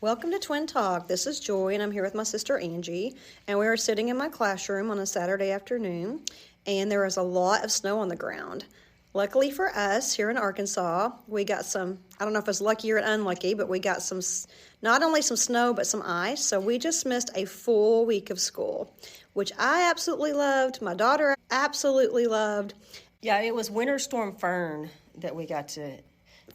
Welcome to Twin Talk. This is Joy, and I'm here with my sister Angie, and we are sitting in my classroom on a Saturday afternoon, and there is a lot of snow on the ground. Luckily for us, here in Arkansas, we got some, I don't know if it's lucky or unlucky, but we got some, not only some snow, but some ice, so we just missed a full week of school, which I absolutely loved, my daughter absolutely loved. Yeah, it was Winter Storm Fern that we got to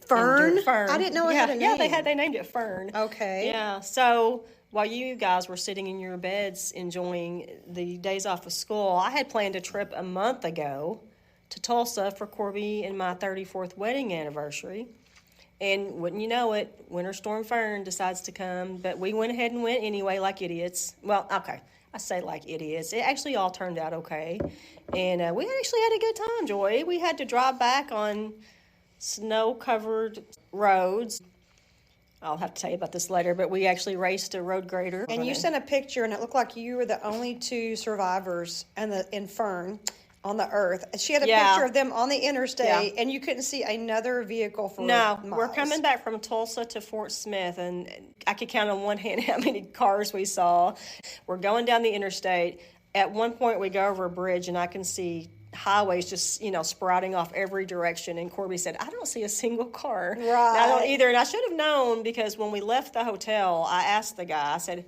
Fern? Fern. I didn't know it had a name. Yeah, they named it Fern. Okay. Yeah, so while you guys were sitting in your beds enjoying the days off of school, I had planned a trip a month ago to Tulsa for Corby and my 34th wedding anniversary. And wouldn't you know it, Winter Storm Fern decides to come, but we went ahead and went anyway like idiots. Well, okay, I say like idiots. It actually all turned out okay. And we actually had a good time, Joy. We had to drive back on snow-covered roads. I'll have to tell you about this later, but we actually raced a road grader. And you sent a picture, and it looked like you were the only two survivors in Fern on the earth. She had a picture of them on the interstate, and you couldn't see another vehicle for miles. We're coming back from Tulsa to Fort Smith, and I could count on one hand how many cars we saw. We're going down the interstate. At one point, we go over a bridge, and I can see highways just, sprouting off every direction. And Corby said, I don't see a single car. Right. And I don't either. And I should have known, because when we left the hotel, I asked the guy, I said,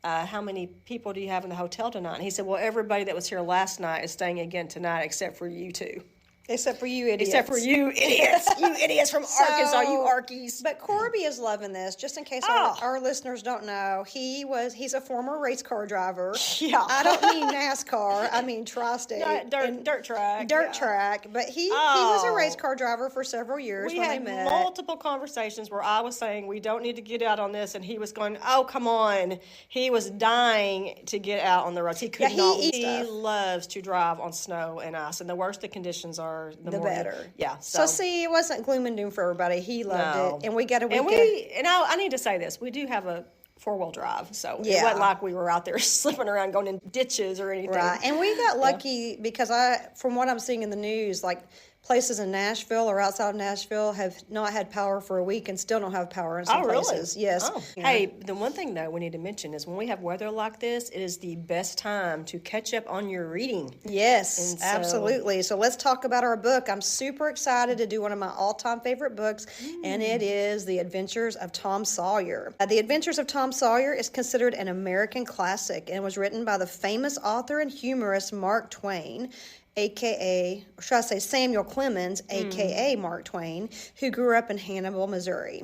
how many people do you have in the hotel tonight? And he said, well, everybody that was here last night is staying again tonight except for you two. Except for you idiots. Except for you idiots. You idiots from Arkansas, you Arkies. But Corby is loving this. Just in case our listeners don't know, he's a former race car driver. Yeah. I don't mean NASCAR. I mean tri-state. Dirt track. Dirt track. But he was a race car driver for several years when they met. We had multiple conversations where I was saying, we don't need to get out on this. And he was going, oh, come on. He was dying to get out on the roads. He could not. He loves to drive on snow and ice. And the worse the conditions are, the better. Yeah. So see, it wasn't gloom and doom for everybody. He loved it, and we got a weekend. And I need to say this: we do have a 4-wheel drive, so it wasn't like we were out there slipping around, going in ditches or anything. Right. And we got lucky because from what I'm seeing in the news, like places in Nashville or outside of Nashville have not had power for a week and still don't have power in some places. Really? Yes. Oh. Hey, the one thing though we need to mention is when we have weather like this, it is the best time to catch up on your reading. Yes, absolutely. So let's talk about our book. I'm super excited to do one of my all-time favorite books, and it is The Adventures of Tom Sawyer. The Adventures of Tom Sawyer is considered an American classic and was written by the famous author and humorist Mark Twain, a.k.a., or should I say Samuel Clemens, a.k.a. Mark Twain, who grew up in Hannibal, Missouri.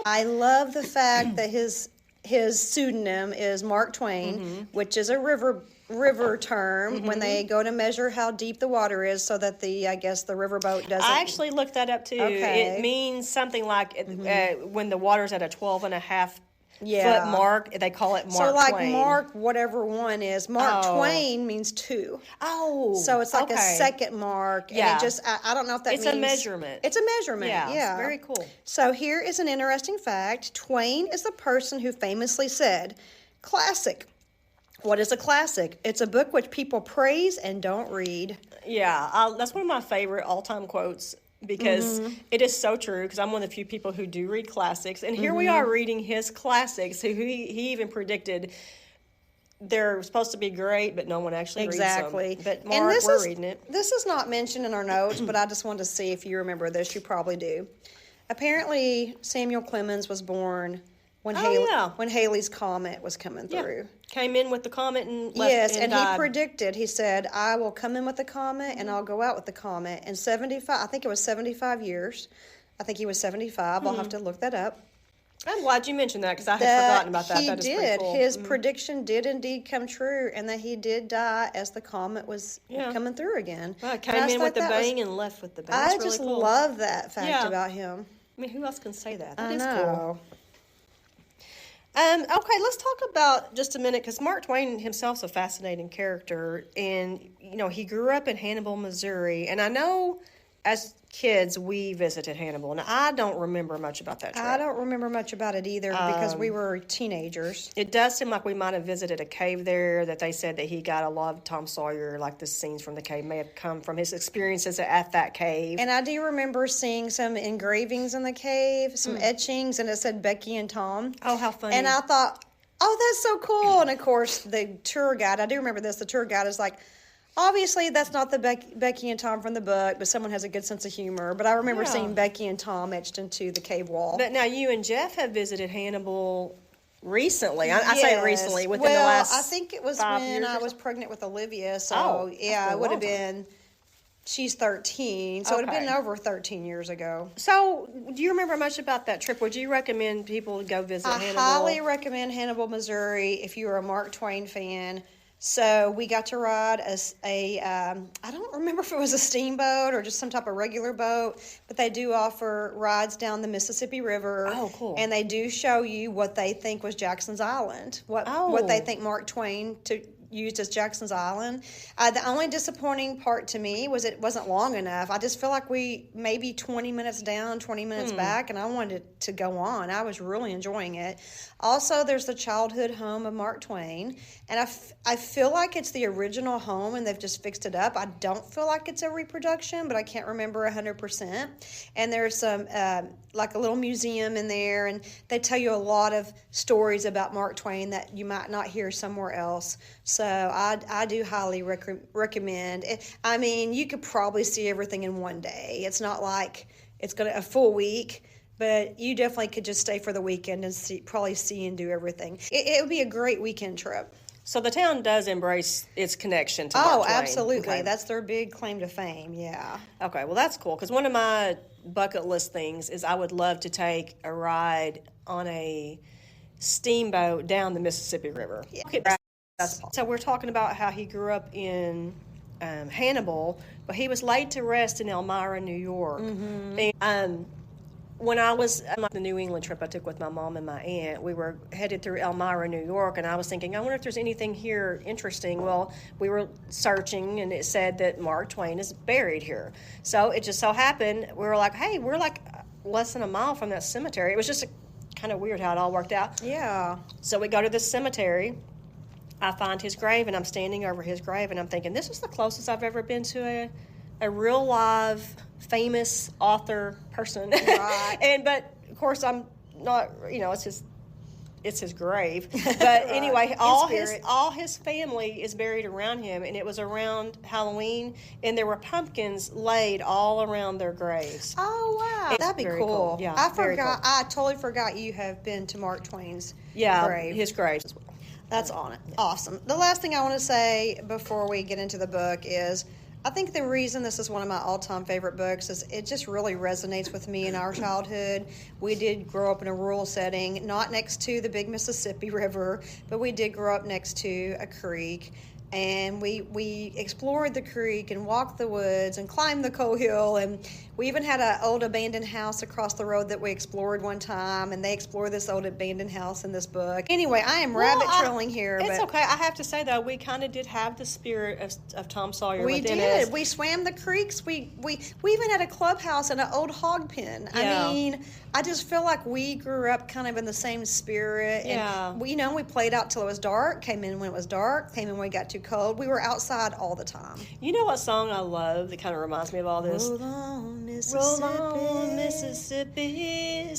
I love the fact that his pseudonym is Mark Twain, which is a river term when they go to measure how deep the water is so that the riverboat doesn't. I actually looked that up too. Okay. It means something like when the water's at a 12.5 foot mark, they call it Mark Twain. So like Mark, whatever one is, Mark Twain means 2. Oh. So it's like a second mark. And it just, I don't know if that means. It's a measurement. It's a measurement, yeah. Very cool. So here is an interesting fact. Twain is the person who famously said, classic. What is a classic? It's a book which people praise and don't read. Yeah, that's one of my favorite all-time quotes. Because it is so true, because I'm one of the few people who do read classics. And here we are reading his classics, who he even predicted they're supposed to be great, but no one actually reads them. But Mark, we're reading it. This is not mentioned in our notes, but I just wanted to see if you remember this. You probably do. Apparently, Samuel Clemens was born when Halley's Comet was coming through. Came in with the comet and left. Yes, and died. He predicted, he said, I will come in with the comet and I'll go out with the comet. And 75, I think it was 75 years. I think he was 75. I'll have to look that up. I'm glad you mentioned that because I had forgotten about that. That is pretty cool. His prediction did indeed come true, and that he did die as the comet was coming through again. Well, came in with the bang and left with the bang. I just love that fact about him. I mean, who else can say that? That I is know. Cool. Okay, let's talk about just a minute, because Mark Twain himself's a fascinating character, and he grew up in Hannibal, Missouri, and I know as kids, we visited Hannibal, and I don't remember much about that trip. I don't remember much about it either because we were teenagers. It does seem like we might have visited a cave there, that they said that he got a lot of Tom Sawyer, like the scenes from the cave may have come from his experiences at that cave. And I do remember seeing some engravings in the cave, some etchings, and it said Becky and Tom. Oh, how funny. And I thought, oh, that's so cool. And of course, the tour guide, I do remember this, the tour guide is like, obviously, that's not the Becky and Tom from the book, but someone has a good sense of humor. But I remember seeing Becky and Tom etched into the cave wall. But now you and Jeff have visited Hannibal recently. I say recently, within the last I think it was 5 when years I or was so? pregnant with Olivia. So, yeah, it would have been, she's 13. So it would have been over 13 years ago. So, do you remember much about that trip? Would you recommend people to go visit Hannibal? I highly recommend Hannibal, Missouri, if you are a Mark Twain fan. So we got to ride I don't remember if it was a steamboat or just some type of regular boat, but they do offer rides down the Mississippi River. Oh, cool. And they do show you what they think was Jackson's Island, what they think Mark Twain used as Jackson's Island. The only disappointing part to me was it wasn't long enough. I just feel like we maybe 20 minutes down, 20 minutes back, and I wanted it to go on. I was really enjoying it. Also, there's the childhood home of Mark Twain, and I feel like it's the original home and they've just fixed it up. I don't feel like it's a reproduction, but I can't remember 100%. And there's some, like a little museum in there, and they tell you a lot of stories about Mark Twain that you might not hear somewhere else. So I do highly recommend it. I mean, you could probably see everything in one day. It's not like it's a full week, but you definitely could just stay for the weekend and probably see and do everything. It would be a great weekend trip. So the town does embrace its connection to Mark Twain. Absolutely. Okay. That's their big claim to fame, yeah. Okay, well, that's cool, because one of my bucket list things is I would love to take a ride on a steamboat down the Mississippi River. Yeah. Okay, so we're talking about how he grew up in Hannibal, but he was laid to rest in Elmira, New York. Mm-hmm. And when I was on the New England trip I took with my mom and my aunt, we were headed through Elmira, New York, and I was thinking, I wonder if there's anything here interesting. Well, we were searching, and it said that Mark Twain is buried here. So it just so happened, we were like, hey, we're like less than a mile from that cemetery. It was just kind of weird how it all worked out. Yeah. So we go to this cemetery. I find his grave, and I'm standing over his grave, and I'm thinking, this is the closest I've ever been to a real live, famous author person. Right. But of course I'm not, it's his grave. But anyway, all his family is buried around him, and it was around Halloween, and there were pumpkins laid all around their graves. Oh wow, that'd be cool. Yeah, I forgot. Cool. I totally forgot you have been to Mark Twain's grave. His grave as well. That's awesome. The last thing I want to say before we get into the book is, I think the reason this is one of my all-time favorite books is it just really resonates with me in our childhood. We did grow up in a rural setting, not next to the big Mississippi River, but we did grow up next to a creek. And we explored the creek and walked the woods and climbed the coal hill, and we even had an old abandoned house across the road that we explored one time, and they explore this old abandoned house in this book. Anyway, I am rabbit trailing here. It's okay. I have to say, though, we kind of did have the spirit of Tom Sawyer within us. We did. We swam the creeks. We even had a clubhouse and an old hog pen. Yeah. I mean, I just feel like we grew up kind of in the same spirit. And we played out till it was dark, came in when it was dark, came in when it got too cold. We were outside all the time. You know what song I love that kind of reminds me of all this? Roll on, Mississippi. Roll on, Mississippi.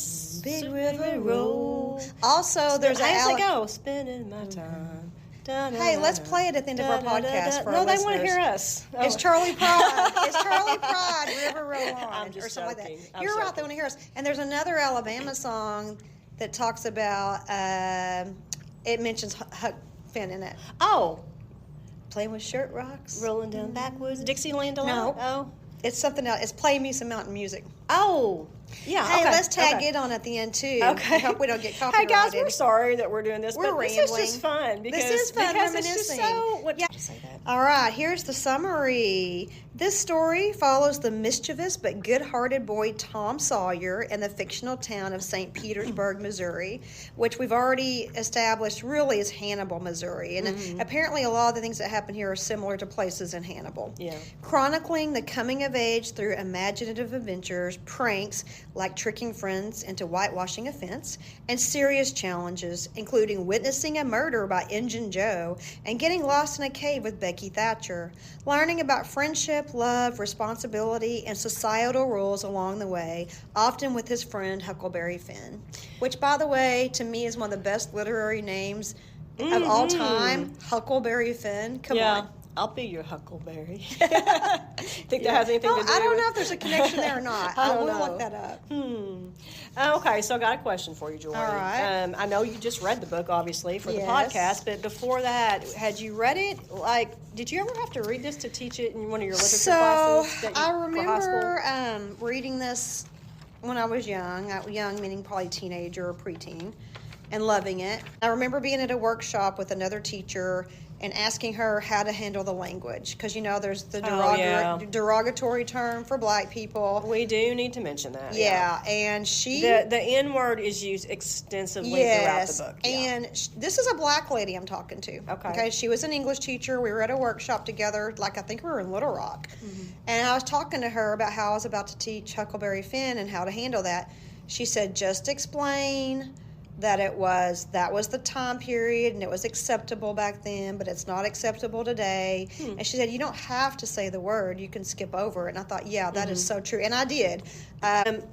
Big river roll. Also, there's a... How's it go? Spending my time. Hey, let's play it at the end of our podcast for our listeners. No, they want to hear us. Oh. It's Charlie Pride. It's Charlie Pride, River Roll On, or something like that. You're right, they want to hear us. And there's another Alabama song that talks about, it mentions Huck Finn in it. Oh. Playing with shirt rocks. Rolling down backwoods. Dixieland Delight? No. Oh. It's something else. It's Play Me Some Mountain Music. Oh. Yeah. Hey, let's tag it on at the end, too. Okay. I hope we don't get copyrighted. Hey, guys, we're sorry that we're doing this, but this is just fun. This is fun, because it's just so... All right, here's the summary. This story follows the mischievous but good-hearted boy Tom Sawyer in the fictional town of St. Petersburg, Missouri, which we've already established really is Hannibal, Missouri. And apparently a lot of the things that happen here are similar to places in Hannibal. Yeah. Chronicling the coming of age through imaginative adventures, pranks like tricking friends into whitewashing a fence, and serious challenges, including witnessing a murder by Injun Joe and getting lost in a cave with Becky Thatcher, learning about friendship, love, responsibility, and societal rules along the way, often with his friend Huckleberry Finn, which, by the way, to me is one of the best literary names of all time. Huckleberry Finn. Come on. I'll be your Huckleberry. Think that has anything to do with I don't know if there's a connection there or not. I will look that up. Okay, so I got a question for you, Joy. All right. I know you just read the book, obviously, for the Yes. podcast, but before that, had you read it? Like, did you ever have to read this to teach it in one of your literature classes? So, I remember reading this when I was young. Young meaning probably teenager or preteen, and loving it. I remember being at a workshop with another teacher and asking her how to handle the language. Because, there's the derogatory term for black people. We do need to mention that. Yeah, and she... The N-word is used extensively throughout the book. And this is a black lady I'm talking to. Okay. She was an English teacher. We were at a workshop together, I think we were in Little Rock. And I was talking to her about how I was about to teach Huckleberry Finn and how to handle that. She said, just explain that that was the time period and it was acceptable back then, but it's not acceptable today. And she said, you don't have to say the word, you can skip over it. And I thought, yeah, that is so true. And I did.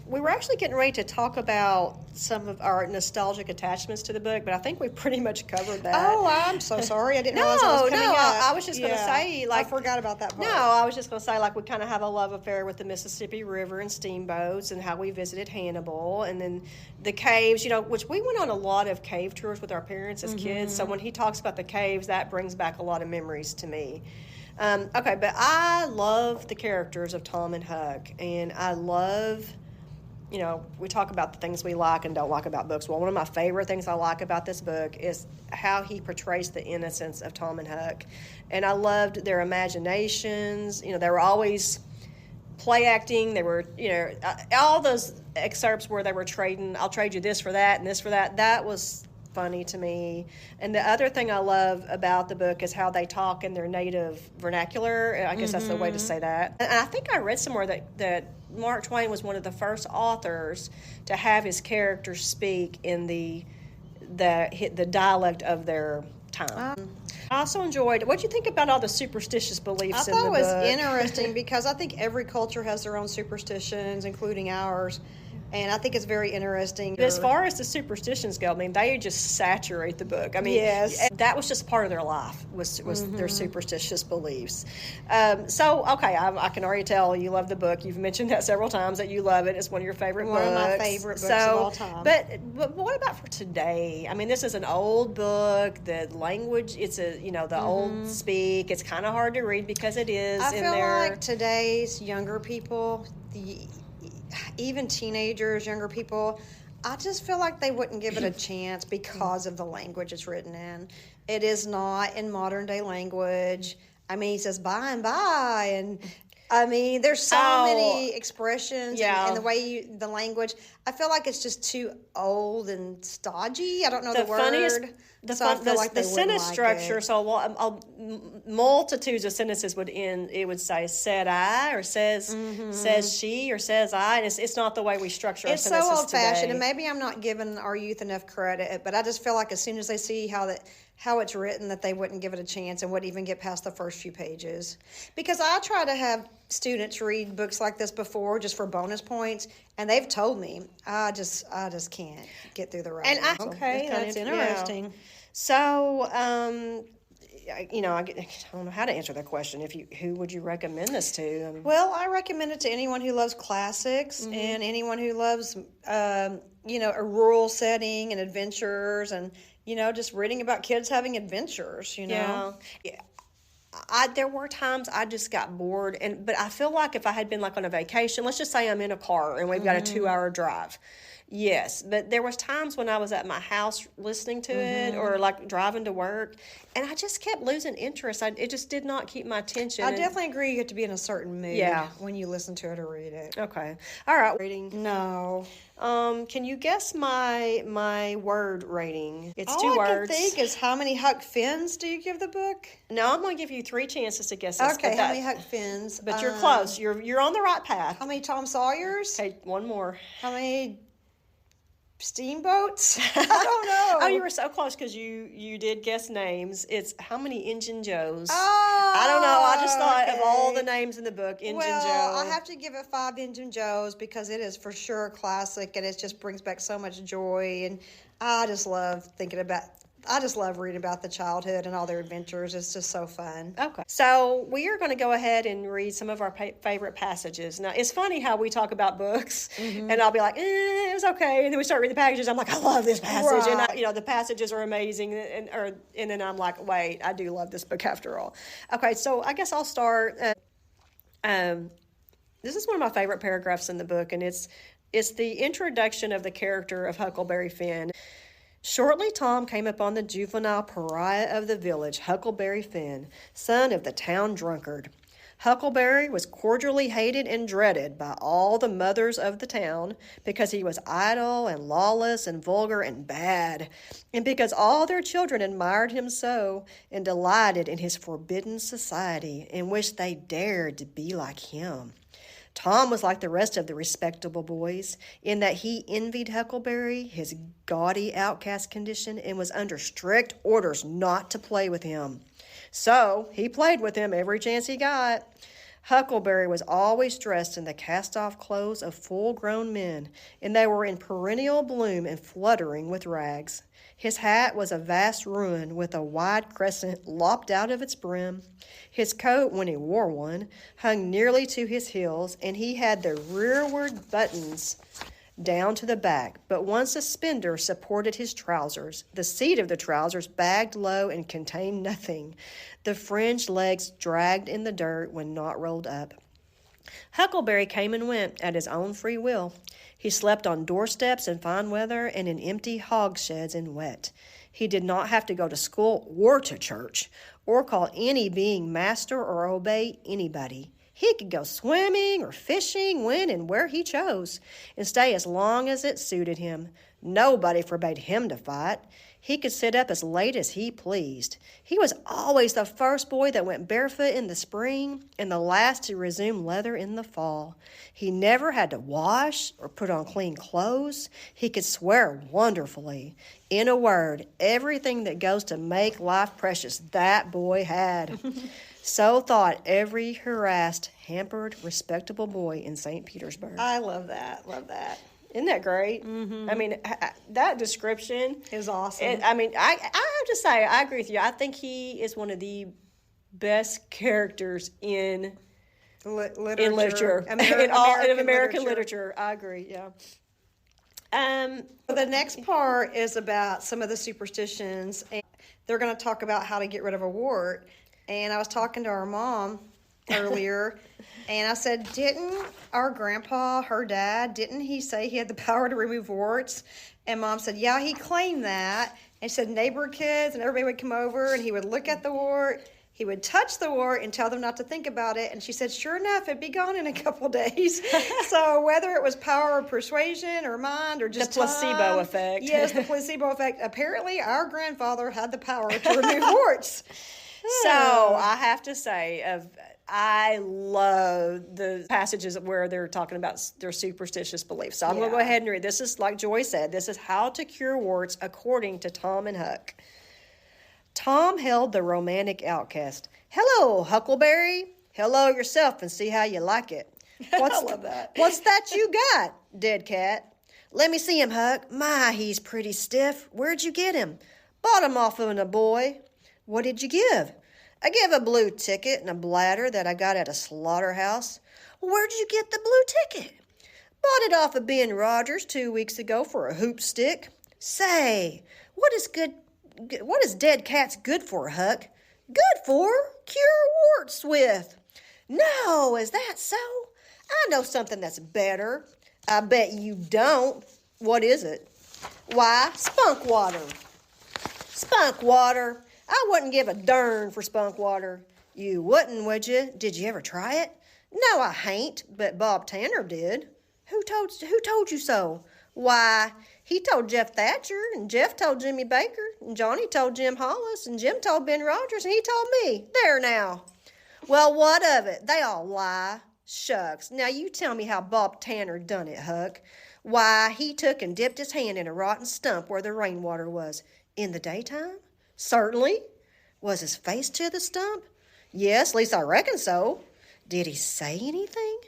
We were actually getting ready to talk about some of our nostalgic attachments to the book, but I think we pretty much covered that. Oh, I'm so sorry. I didn't realize it was coming up. I was just going to say, I forgot about that part. No, I was just going to say, we kind of have a love affair with the Mississippi River and steamboats and how we visited Hannibal and then the caves, which we went on a lot of cave tours with our parents as kids. So when he talks about the caves, that brings back a lot of memories to me. Okay, but I love the characters of Tom and Huck, and I love, we talk about the things we like and don't like about books. Well, one of my favorite things I like about this book is how he portrays the innocence of Tom and Huck. And I loved their imaginations. They were always play acting. They were, all those excerpts where they were trading, I'll trade you this for that and this for that. That was funny to me. And the other thing I love about the book is how they talk in their native vernacular. I guess that's the way to say that. And I think I read somewhere that Mark Twain was one of the first authors to have his characters speak in the dialect of their time. I also enjoyed, what do you think about all the superstitious beliefs in the book? I thought it was interesting because I think every culture has their own superstitions, including ours. And I think it's very interesting. As far as the superstitions go, they just saturate the book. Yes. That was just part of their life, was their superstitious beliefs. I can already tell you love the book. You've mentioned that several times, that you love it. It's one of your favorite books. One of my favorite books of all time. But what about for today? This is an old book. The language, it's the old speak. It's kind of hard to read because it is I in feel there. like today's younger people, even teenagers, younger people, I just feel like they wouldn't give it a chance because of the language it's written in. It is not in modern day language. He says by and by, and there's so many expressions and the way the language. I feel like it's just too old and stodgy. I don't know the word. The like sentence structure. it. So multitudes of sentences would end. It would say "said I" or "says she" or "says I." And it's not the way we structure our sentences so old fashioned, today. and maybe I'm not giving our youth enough credit. But I just feel like as soon as they see how it's written, that they wouldn't give it a chance and wouldn't even get past the first few pages. Because I try to have students read books like this before just for bonus points, and they've told me I just can't get through the writing. And that's interesting. Yeah. So, I don't know how to answer that question. Who would you recommend this to? Well, I recommend it to anyone who loves classics and anyone who loves, a rural setting and adventures and, just reading about kids having adventures, Yeah. There were times I just got bored, but I feel like if I had been on a vacation, let's just say I'm in a car and we've got a 2-hour drive, Yes, but there was times when I was at my house listening to it or like driving to work, and I just kept losing interest. It just did not keep my attention. I definitely agree. You have to be in a certain mood when you listen to it or read it. Okay. All right. Rating. No. Can you guess my word rating? It's All 2 I words. can think is how many Huck Finns do you give the book? No, I'm going to give you 3 chances to guess this. Okay, how many Huck Finns? But you're close. You're on the right path. How many Tom Sawyers? Okay, one more. How many steamboats? I don't know. Oh, you were so close because you did guess names. It's how many Injun Joes? Oh, I don't know. I just thought of all the names in the book. Injun Joe. I have to give it 5 Injun Joes because it is for sure a classic and it just brings back so much joy. And I just love reading about the childhood and all their adventures. It's just so fun. Okay. So we are going to go ahead and read some of our favorite passages. Now, it's funny how we talk about books, and I'll be like, it was okay. And then we start reading the passages. I'm like, I love this passage. Right. And, the passages are amazing. And then I'm like, wait, I do love this book after all. Okay, so I guess I'll start. This is one of my favorite paragraphs in the book, and it's the introduction of the character of Huckleberry Finn. Shortly, Tom came upon the juvenile pariah of the village, Huckleberry Finn, son of the town drunkard. Huckleberry was cordially hated and dreaded by all the mothers of the town because he was idle and lawless and vulgar and bad, and because all their children admired him so and delighted in his forbidden society and wished they dared to be like him. Tom was like the rest of the respectable boys in that he envied Huckleberry his gaudy outcast condition and was under strict orders not to play with him. So he played with him every chance he got. Huckleberry was always dressed in the cast-off clothes of full-grown men, and they were in perennial bloom and fluttering with rags. His hat was a vast ruin with a wide crescent lopped out of its brim. His coat, when he wore one, hung nearly to his heels, and he had the rearward buttons down to the back, but one suspender supported his trousers. The seat of the trousers bagged low and contained nothing. The fringed legs dragged in the dirt when not rolled up. Huckleberry came and went at his own free will. He slept on doorsteps in fine weather and in empty hogsheds in wet. He did not have to go to school or to church, or call any being master or obey anybody. He could go swimming or fishing when and where he chose, and stay as long as it suited him. Nobody forbade him to fight. He could sit up as late as he pleased. He was always the first boy that went barefoot in the spring and the last to resume leather in the fall. He never had to wash or put on clean clothes. He could swear wonderfully. In a word, everything that goes to make life precious, that boy had. So thought every harassed, hampered, respectable boy in St. Petersburg. I love that. Love that. Isn't that great? Mm-hmm. I mean, that description is awesome. I have to say, I agree with you. I think he is one of the best characters in literature. American literature. I agree, yeah. The next part is about some of the superstitions. And they're going to talk about how to get rid of a wart. And I was talking to our mom earlier, and I said, didn't our grandpa, her dad, didn't he say he had the power to remove warts? And Mom said, yeah, he claimed that. And said neighbor kids and everybody would come over, and he would look at the wart. He would touch the wart and tell them not to think about it. And she said, sure enough, it'd be gone in a couple days. So whether it was power of persuasion or mind or just the placebo effect. Yes, the placebo effect. Apparently, our grandfather had the power to remove warts. So I have to say, I love the passages where they're talking about their superstitious beliefs. So I'm going to go ahead and read. This is, like Joy said, this is how to cure warts according to Tom and Huck. Tom held the romantic outcast. Hello, Huckleberry. Hello yourself and see how you like it. I love that. What's that you got, dead cat? Let me see him, Huck. My, he's pretty stiff. Where'd you get him? Bought him off of a boy. What did you give? I gave a blue ticket and a bladder that I got at a slaughterhouse. Well, where'd you get the blue ticket? Bought it off of Ben Rogers 2 weeks ago for a hoop stick. Say, what is dead cats good for, Huck? Good for? Cure warts with. No, is that so? I know something that's better. I bet you don't. What is it? Why, spunk water. Spunk water. I wouldn't give a darn for spunk water. You wouldn't, would you? Did you ever try it? No, I hain't, but Bob Tanner did. Who told you so? Why, he told Jeff Thatcher, and Jeff told Jimmy Baker, and Johnny told Jim Hollis, and Jim told Ben Rogers, and he told me. There now. Well, what of it? They all lie. Shucks. Now you tell me how Bob Tanner done it, Huck. Why, he took and dipped his hand in a rotten stump where the rainwater was. In the daytime? Certainly. Was his face to the stump? Yes, at least I reckon so. Did he say anything?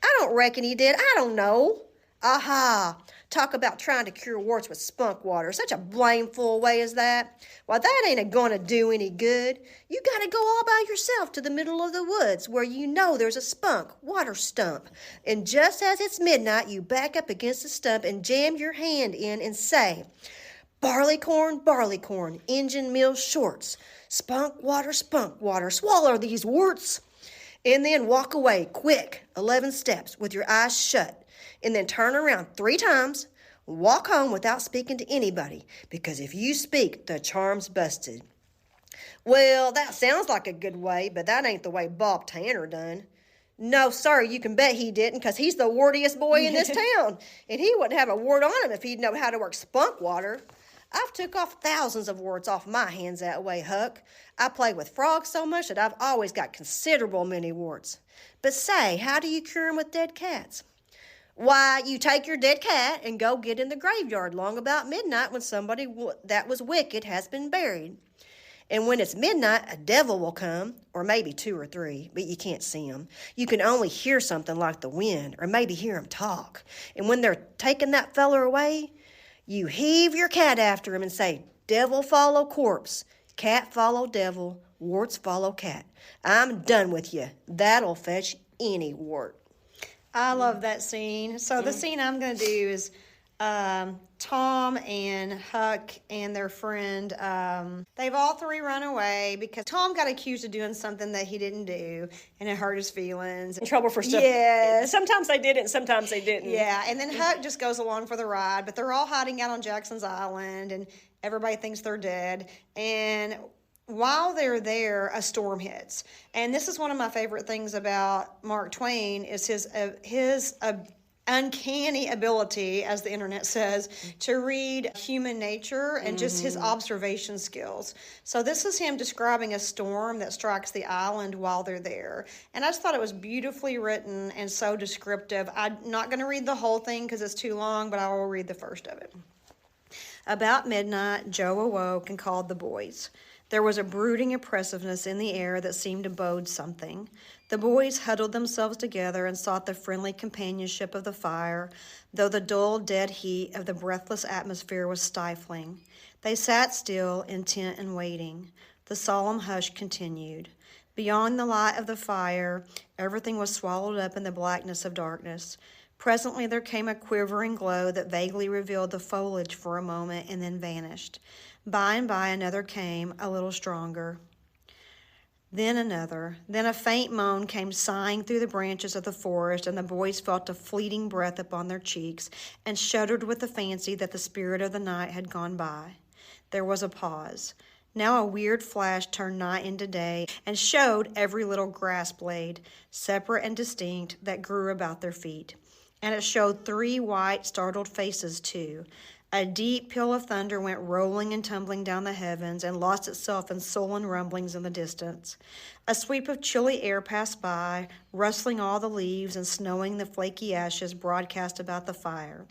I don't reckon he did. I don't know. Aha! Talk about trying to cure warts with spunk water. Such a blameful way as that. Why, that ain't a-going to do any good. You got to go all by yourself to the middle of the woods where you know there's a spunk water stump. And just as it's midnight, you back up against the stump and jam your hand in and say, barleycorn, engine mill shorts. Spunk water, swallow these warts. And then walk away quick, 11 steps with your eyes shut. And then turn around 3 times, walk home without speaking to anybody, because if you speak, the charm's busted. Well, that sounds like a good way, but that ain't the way Bob Tanner done. No, sir, you can bet he didn't, because he's the wartiest boy in this town, and he wouldn't have a wart on him if he'd know how to work spunk water. I've took off thousands of warts off my hands that way, Huck. I play with frogs so much that I've always got considerable many warts. But say, how do you cure 'em with dead cats? Why, you take your dead cat and go get in the graveyard long about midnight when somebody that was wicked has been buried. And when it's midnight, a devil will come, or maybe 2 or 3, but you can't see 'em. You can only hear something like the wind, or maybe hear 'em talk. And when they're taking that feller away, you heave your cat after him and say, devil follow corpse, cat follow devil, warts follow cat. I'm done with you. That'll fetch any wart. I love that scene. So the scene I'm going to do is Tom and Huck and their friend. They've all 3 run away because Tom got accused of doing something that he didn't do, and it hurt his feelings. In trouble for stuff. Yeah. Sometimes they did it and sometimes they didn't. Yeah, and then Huck just goes along for the ride, but they're all hiding out on Jackson's Island, and everybody thinks they're dead. And while they're there, a storm hits. And this is one of my favorite things about Mark Twain is his uncanny ability, as the internet says, to read human nature and just his observation skills. So this is him describing a storm that strikes the island while they're there. And I just thought it was beautifully written and so descriptive. I'm not going to read the whole thing because it's too long, but I will read the first of it. About midnight, Joe awoke and called the boys. There was a brooding oppressiveness in the air that seemed to bode something. The boys huddled themselves together and sought the friendly companionship of the fire, though the dull, dead heat of the breathless atmosphere was stifling. They sat still, intent and waiting. The solemn hush continued. Beyond the light of the fire, everything was swallowed up in the blackness of darkness. Presently there came a quivering glow that vaguely revealed the foliage for a moment and then vanished. By and by another came, a little stronger. Then another. Then a faint moan came sighing through the branches of the forest, and the boys felt a fleeting breath upon their cheeks and shuddered with the fancy that the spirit of the night had gone by. There was a pause. Now a weird flash turned night into day and showed every little grass blade, separate and distinct, that grew about their feet. And it showed 3 white, startled faces, too. A deep peal of thunder went rolling and tumbling down the heavens and lost itself in sullen rumblings in the distance. A sweep of chilly air passed by, rustling all the leaves and snowing the flaky ashes broadcast about the fire.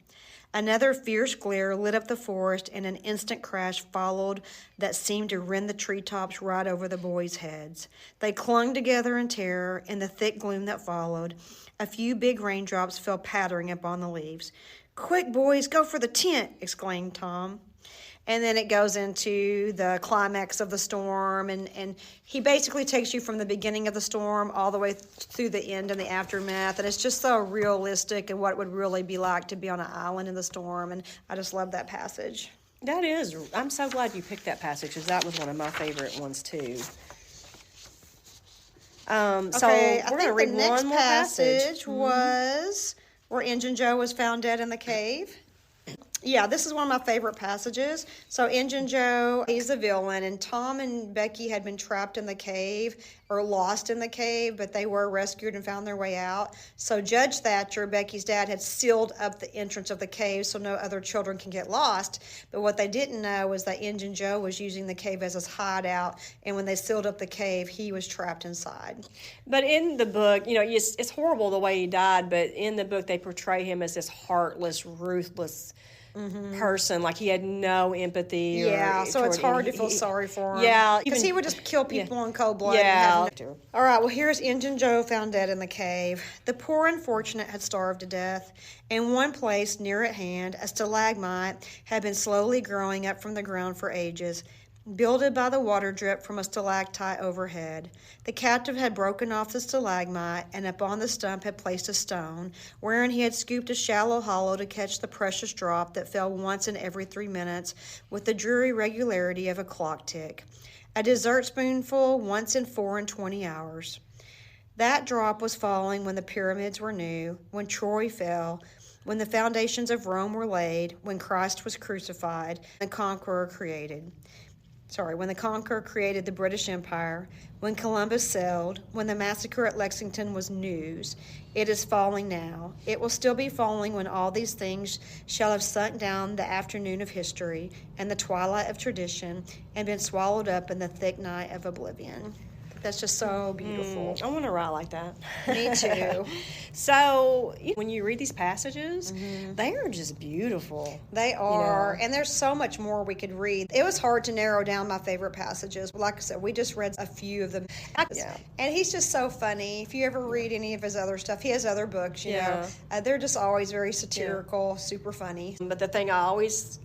Another fierce glare lit up the forest, and an instant crash followed that seemed to rend the treetops right over the boys' heads. They clung together in terror. In the thick gloom that followed, a few big raindrops fell pattering upon the leaves. "Quick, boys, go for the tent!" exclaimed Tom. And then it goes into the climax of the storm, and he basically takes you from the beginning of the storm all the way through the end and the aftermath, and it's just so realistic and what it would really be like to be on an island in the storm, and I just love that passage. That is. I'm so glad you picked that passage, because that was one of my favorite ones, too. So we're going to read one more passage. Was where Injun Joe was found dead in the cave. Yeah, this is one of my favorite passages. So Injun Joe, he's the villain, and Tom and Becky had been trapped in the cave or lost in the cave, but they were rescued and found their way out. So Judge Thatcher, Becky's dad, had sealed up the entrance of the cave so no other children can get lost. But what they didn't know was that Injun Joe was using the cave as his hideout, and when they sealed up the cave, he was trapped inside. But in the book, it's horrible the way he died, but in the book they portray him as this heartless, ruthless person. Like he had no empathy. Yeah, so it's hard to feel sorry for him. Yeah. Because he would just kill people in cold blood. Yeah. All right, well, here's Injun Joe found dead in the cave. The poor unfortunate had starved to death. In one place near at hand, a stalagmite had been slowly growing up from the ground for ages, builded by the water drip from a stalactite overhead. The captive had broken off the stalagmite, and upon the stump had placed a stone, wherein he had scooped a shallow hollow to catch the precious drop that fell once in every 3 minutes with the dreary regularity of a clock tick. A dessert spoonful once in 24 hours. That drop was falling when the pyramids were new, when Troy fell, when the foundations of Rome were laid, when Christ was crucified, and the conqueror created. When the conqueror created the British Empire, when Columbus sailed, when the massacre at Lexington was news. It is falling now. It will still be falling when all these things shall have sunk down the afternoon of history and the twilight of tradition and been swallowed up in the thick night of oblivion. That's just so beautiful. I want to write like that. Me too. So when you read these passages, they are just beautiful. They are. And there's so much more we could read. It was hard to narrow down my favorite passages. Like I said, we just read a few of them. Yeah. And he's just so funny. If you ever read any of his other stuff, he has other books, you know. They're just always very satirical, super funny. But the thing I always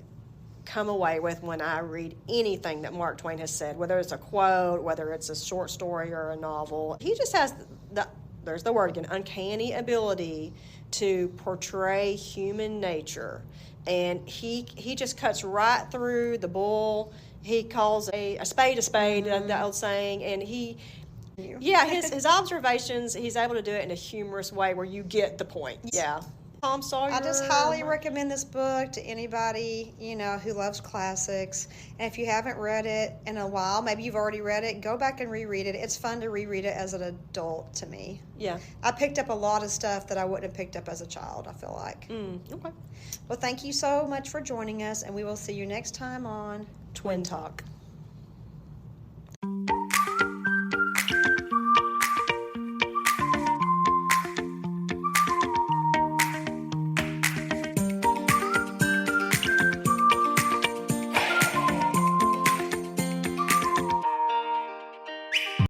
come away with when I read anything that Mark Twain has said, whether it's a quote, whether it's a short story or a novel, he just has there's the word again, uncanny ability to portray human nature. And he just cuts right through the bull. He calls a spade, the old saying, and his observations, he's able to do it in a humorous way where you get the point. Yeah. Tom Sawyer. I just highly recommend this book to anybody, who loves classics. And if you haven't read it in a while, maybe you've already read it, go back and reread it. It's fun to reread it as an adult to me. Yeah. I picked up a lot of stuff that I wouldn't have picked up as a child, I feel like. Okay. Well, thank you so much for joining us, and we will see you next time on Twin Talk.